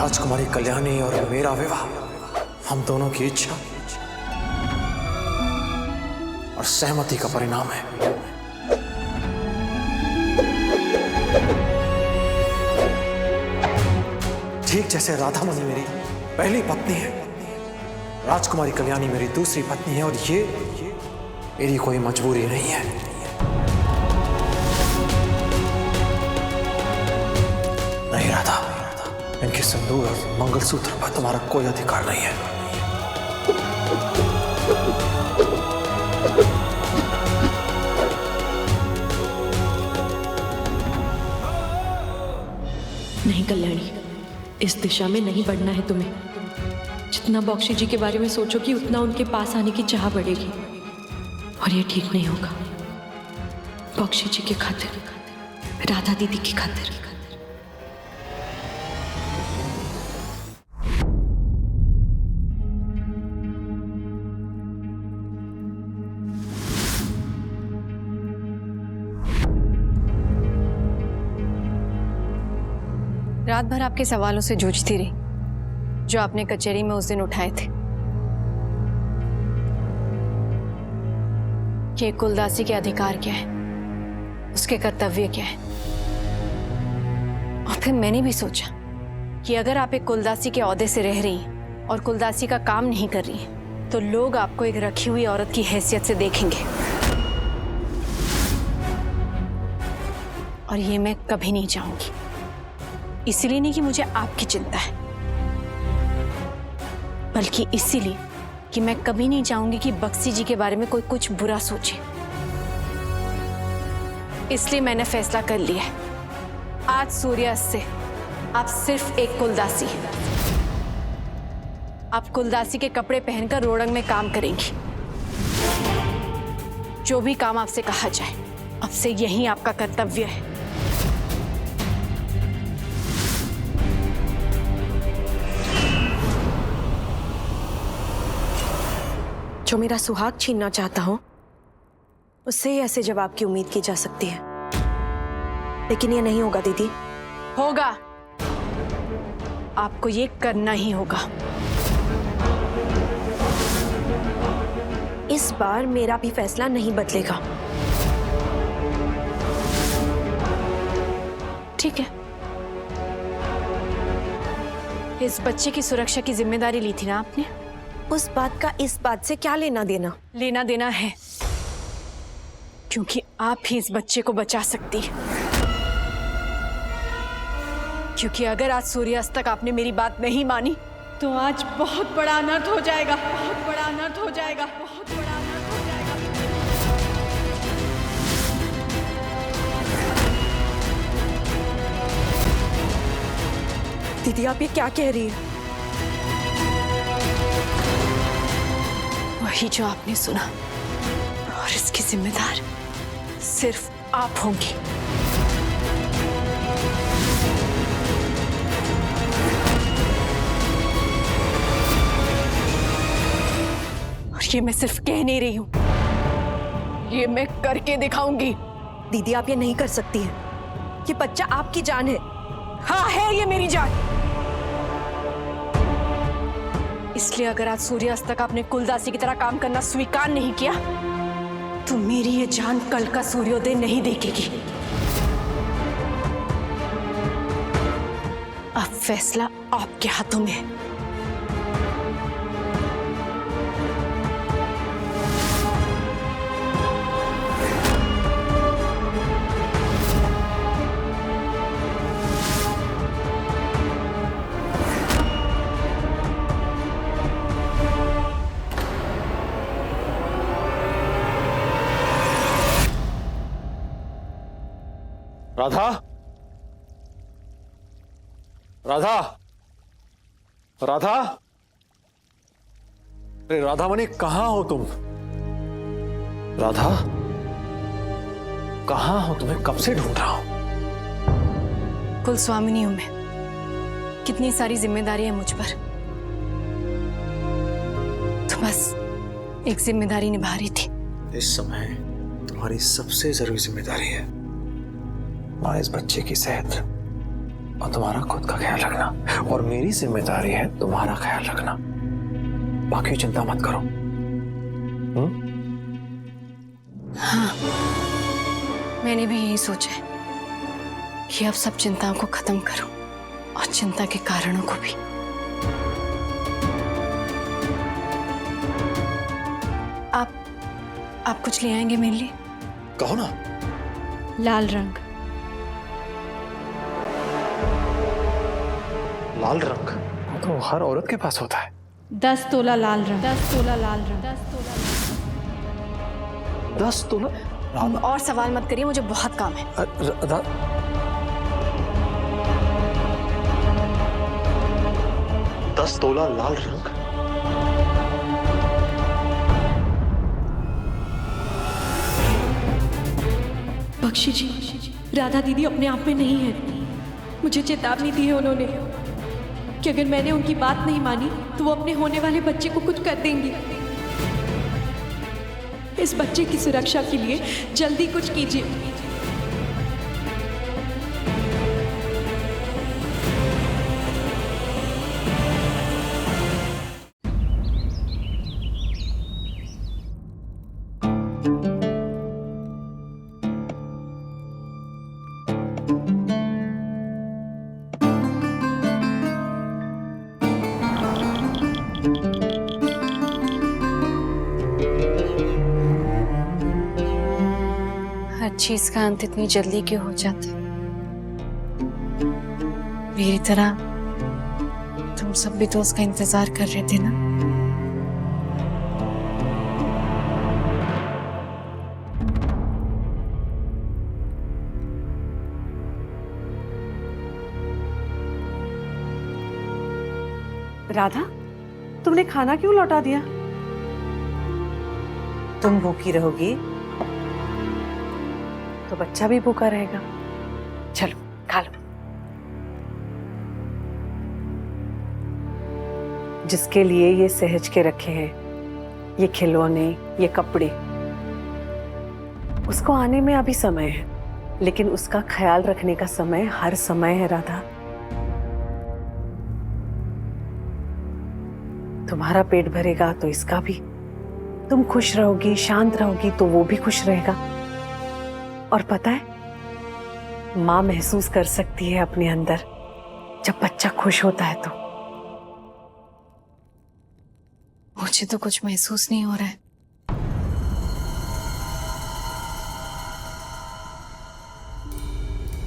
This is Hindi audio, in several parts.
राजकुमारी कल्याणी और मेरा विवाह हम दोनों की इच्छा और सहमति का परिणाम है। ठीक जैसे राधामणि मेरी पहली पत्नी है, राजकुमारी कल्याणी मेरी दूसरी पत्नी है, और ये मेरी कोई मजबूरी नहीं है। नहीं राधा, इनके सिंदूर और मंगलसूत्र पर तुम्हारा कोई अधिकार नहीं है। नहीं कल्याणी, इस दिशा में नहीं बढ़ना है तुम्हें। जितना बॉक्सी जी के बारे में सोचोगी उतना उनके पास आने की चाह बढ़ेगी, और ये ठीक नहीं होगा। बॉक्सी जी की खातिर, राधा दीदी की खातिर। रात भर आपके सवालों से जूझती रही जो आपने कचहरी में उस दिन उठाए थे कि कुलदासी के अधिकार क्या है, उसके कर्तव्य क्या है। और फिर मैंने भी सोचा कि अगर आप एक कुलदासी के ओहदे से रह रही हैं और कुलदासी का काम नहीं कर रही हैं, तो लोग आपको एक रखी हुई औरत की हैसियत से देखेंगे, और ये मैं कभी नहीं चाहूंगी। इसीलिए नहीं कि मुझे आपकी चिंता है, बल्कि इसीलिए कि मैं कभी नहीं चाहूंगी कि बक्सी जी के बारे में कोई कुछ बुरा सोचे। इसलिए मैंने फैसला कर लिया है, आज सूर्यास्त से आप सिर्फ एक कुलदासी हैं। आप कुलदासी के कपड़े पहनकर रोड़ंग में काम करेंगी। जो भी काम आपसे कहा जाए, अब से यही आपका कर्तव्य है। जो मेरा सुहाग छीनना चाहता हूं, उससे ही ऐसे जवाब की उम्मीद की जा सकती है, लेकिन ये नहीं होगा दीदी। होगा, आपको ये करना ही होगा। इस बार मेरा भी फैसला नहीं बदलेगा। ठीक है, इस बच्चे की सुरक्षा की जिम्मेदारी ली थी ना आपने। उस बात का इस बात से क्या लेना देना? लेना देना है, क्योंकि आप ही इस बच्चे को बचा सकती हैं। क्योंकि अगर आज सूर्यास्त तक आपने मेरी बात नहीं मानी, तो आज बहुत बड़ा अनर्थ हो जाएगा, बहुत बड़ा अनर्थ हो जाएगा, बहुत बड़ा अनर्थ हो जाएगा। दीदी आप ये क्या कह रही है? वही जो आपने सुना, और इसकी जिम्मेदार सिर्फ आप होंगी। और ये मैं सिर्फ कह नहीं रही हूं, ये मैं करके दिखाऊंगी। दीदी आप ये नहीं कर सकती है, ये बच्चा आपकी जान है। हाँ है, ये मेरी जान। इसलिए अगर आज सूर्यास्त तक आपने कुलदासी की तरह काम करना स्वीकार नहीं किया, तो मेरी ये जान कल का सूर्योदय नहीं देखेगी। अब फैसला आपके हाथों में है। राधा, राधा, राधा, अरे राधामणि कहां हो तुम? राधा, कहां हो? तुम्हें कब से ढूंढ रहा हूं। कुल स्वामिनी हूं मैं, कितनी सारी जिम्मेदारी है मुझ पर, तो बस एक जिम्मेदारी निभा रही थी। इस समय तुम्हारी सबसे जरूरी जिम्मेदारी है हमारे इस बच्चे की सेहत। और तुम्हारा खुद का ख्याल रखना, और मेरी जिम्मेदारी है तुम्हारा ख्याल रखना। बाकी चिंता मत करो। हाँ, मैंने भी यही सोचा है कि अब सब चिंताओं को खत्म करूं और चिंता के कारणों को भी। आप कुछ ले आएंगे मेरे लिए? कहो ना। लाल रंग। लाल रंग तो हर औरत के पास होता है। 10 तोला लाल रंग। 10 तोला लाल रंग। 10 तोला। 10 तोला? और सवाल मत करिए, मुझे बहुत काम है। 10 तोला लाल रंग? बख्शी जी, राधा दीदी अपने आप में नहीं है। मुझे चेतावनी दी है उन्होंने कि अगर मैंने उनकी बात नहीं मानी तो वो अपने होने वाले बच्चे को कुछ कर देंगी। इस बच्चे की सुरक्षा के लिए जल्दी कुछ कीजिए। हर चीज का अंत इतनी जल्दी क्यों हो जाता? मेरी तरह तुम सब भी तो उसका इंतजार कर रहे थे ना? राधा, तुमने खाना क्यों लौटा दिया? तुम भूखी रहोगी तो बच्चा भी भूखा रहेगा। चलो खा लो। जिसके लिए ये सहेज के रखे हैं, ये खिलौने, ये कपड़े, उसको आने में अभी समय है, लेकिन उसका ख्याल रखने का समय हर समय है राधा। तुम्हारा पेट भरेगा तो इसका भी। तुम खुश रहोगी, शांत रहोगी तो वो भी खुश रहेगा। और पता है, माँ महसूस कर सकती है अपने अंदर जब बच्चा खुश होता है तो। मुझे तो कुछ महसूस नहीं हो रहा है।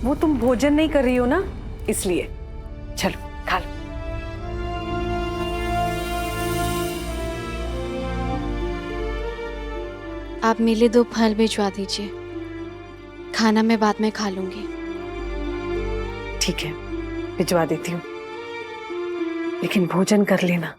वो तुम भोजन नहीं कर रही हो ना, इसलिए। चलो खा लो। आप मेरे लिए 2 फल भिजवा दीजिए, खाना मैं बाद में खा लूंगी। ठीक है, भिजवा देती हूँ, लेकिन भोजन कर लेना।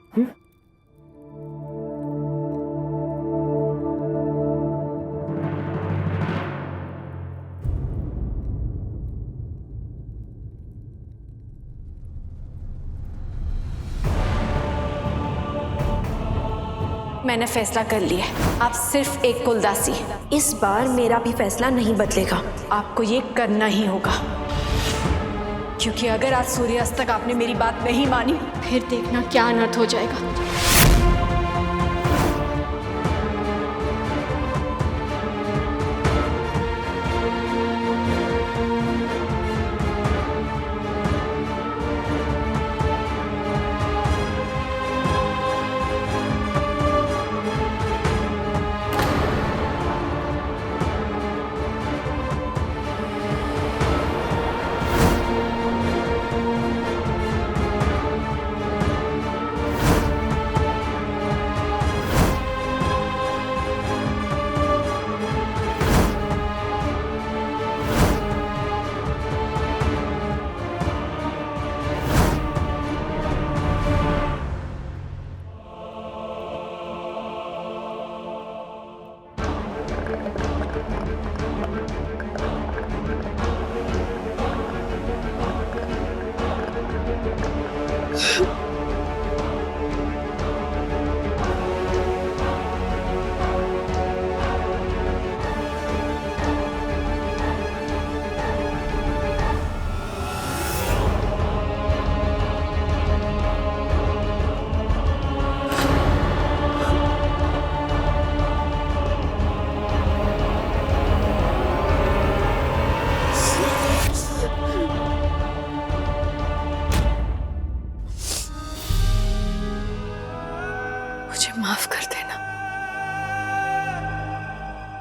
मैंने फैसला कर लिया है, आप सिर्फ एक कुलदासी। इस बार मेरा भी फैसला नहीं बदलेगा। आपको ये करना ही होगा, क्योंकि अगर आज सूर्यास्त तक आपने मेरी बात नहीं मानी, फिर देखना क्या अनर्थ हो जाएगा।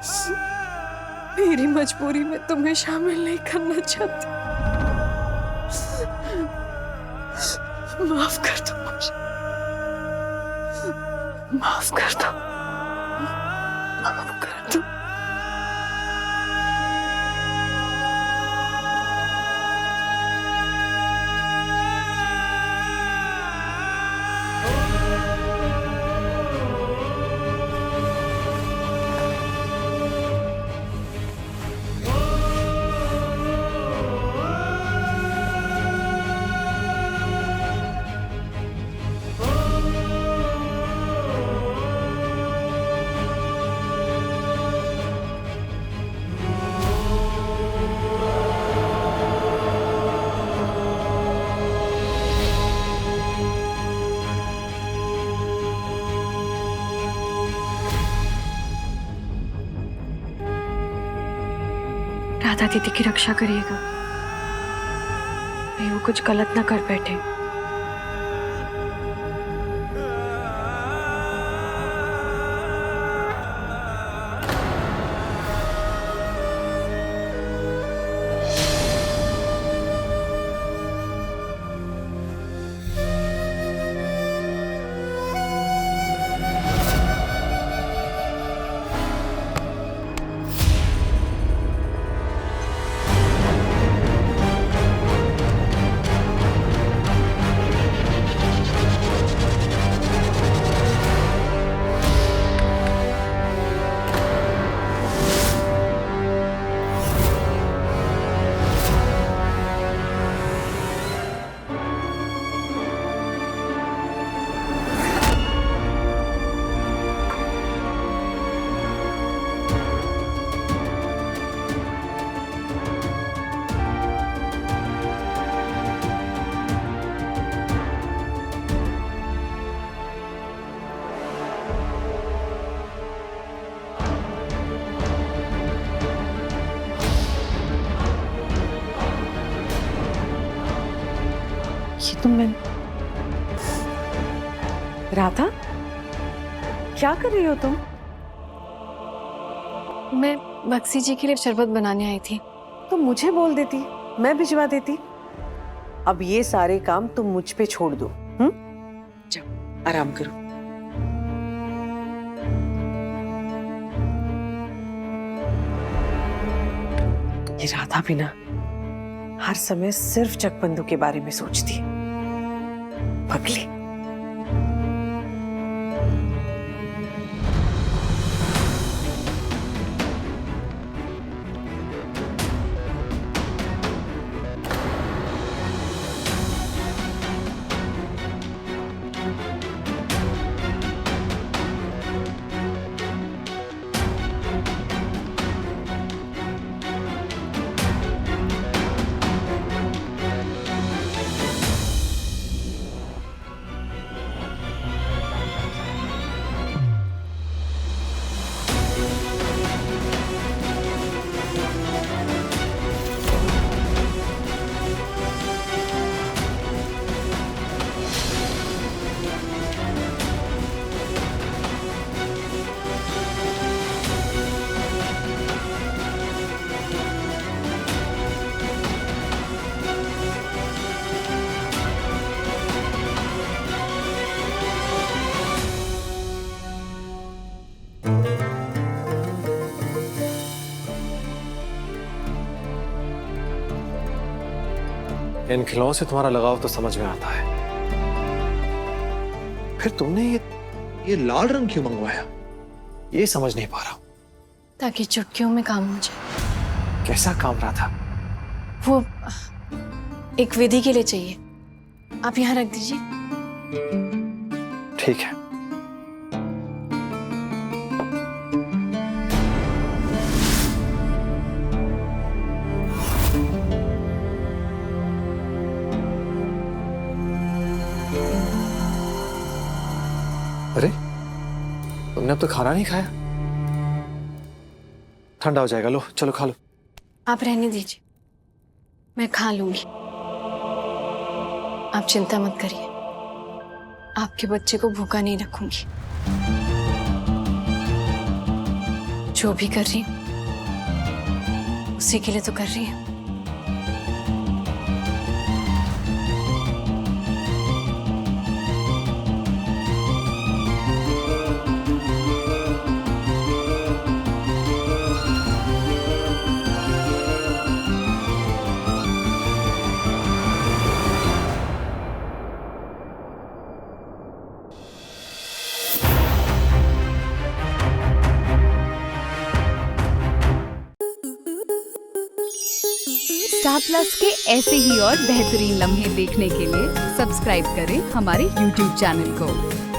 मेरी मजबूरी में तुम्हें शामिल नहीं करना चाहती। माफ कर दो मुझे, माफ कर दो, माफ कर दो। राधा दीदी की रक्षा करिएगा, कहीं वो कुछ गलत ना कर बैठे। मैं राधा, क्या कर रही हो तुम? मैं बक्सी जी के लिए शरबत बनाने आई थी। तो मुझे बोल देती, मैं भिजवा देती। अब ये सारे काम तुम मुझ पे छोड़ दो। जाओ आराम करो। ये राधा भी ना हर समय सिर्फ चकबंदू के बारे में सोचती है। पगली। इन खिलौनों से तुम्हारा लगाव तो समझ में आता है, फिर तुमने ये लाल रंग क्यों मंगवाया? ये समझ नहीं पा रहा हूं। ताकि चुटकियों में काम हो जाए। कैसा काम रहा था? वो एक विधि के लिए चाहिए, आप यहाँ रख दीजिए। ठीक है। अरे तुमने अब तो खाना नहीं खाया? ठंडा हो जाएगा, लो चलो खा लो। आप रहने दीजिए, मैं खा लूंगी। आप चिंता मत करिए, आपके बच्चे को भूखा नहीं रखूंगी। जो भी कर रही हूँ उसी के लिए तो कर रही हूँ। स्टार प्लस के ऐसे ही और बेहतरीन लम्हे देखने के लिए सब्सक्राइब करें हमारे YouTube चैनल को।